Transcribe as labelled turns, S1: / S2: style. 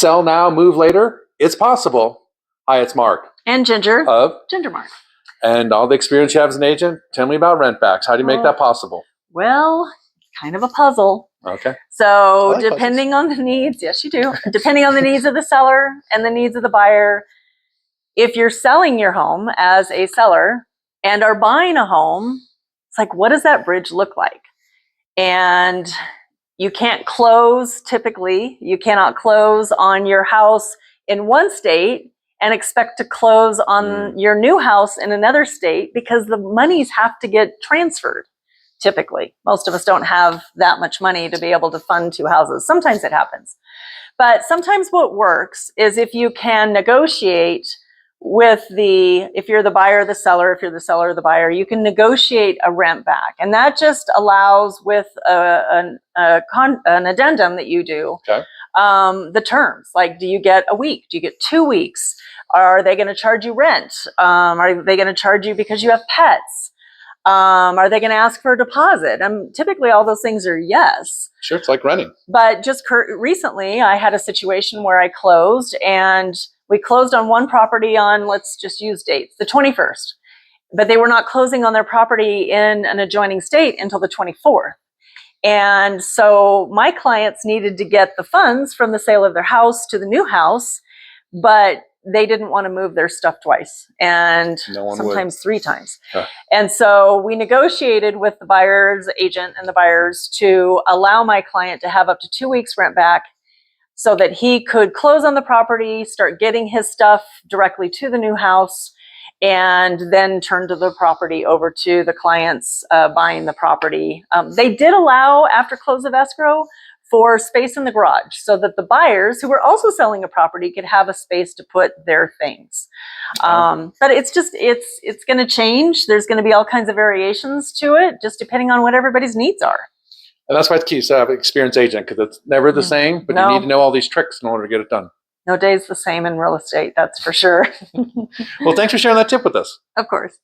S1: Sell now, move later. It's possible. Hi, it's Mark.
S2: And Ginger.
S1: Of
S2: GingerMark.
S1: And all the experience you have as an agent. Tell me about rent backs. How do you make that possible?
S2: Well, kind of a puzzle.
S1: Okay.
S2: So depending on the needs, yes, you do. Depending on the needs of the seller and the needs of the buyer, if you're selling your home as a seller and are buying a home, it's like, what does that bridge look like? And you can't close, typically, you cannot close on your house in one state and expect to close on your new house in another state because the monies have to get transferred. Typically, most of us don't have that much money to be able to fund two houses. Sometimes it happens. But sometimes what works is if you can negotiate with if you're the buyer or the seller, if you're the seller or the buyer, you can negotiate a rent back. And that just allows with an addendum that you do, the terms. Like, do you get a week? Do you get 2 weeks? Are they going to charge you rent? Are they going to charge you because you have pets? Are they going to ask for a deposit? Typically all those things are yes.
S1: Sure, it's like renting.
S2: But just recently I had a situation where I closed, and we closed on one property on, let's just use dates, the 21st. But they were not closing on their property in an adjoining state until the 24th. And so my clients needed to get the funds from the sale of their house to the new house, but they didn't want to move their stuff twice, and sometimes 3 times. And so we negotiated with the buyer's agent and the buyers to allow my client to have up to 2 weeks rent back so that he could close on the property, start getting his stuff directly to the new house, and then turn the property over to the clients buying the property. They did allow, after close of escrow, for space in the garage so that the buyers who were also selling a property could have a space to put their things. But it's going to change. There's going to be all kinds of variations to it, just depending on what everybody's needs are.
S1: And that's why it's key to have an experienced agent, because it's never the same, but you need to know all these tricks in order to get it done.
S2: No day's the same in real estate, that's for sure.
S1: Well, thanks for sharing that tip with us.
S2: Of course.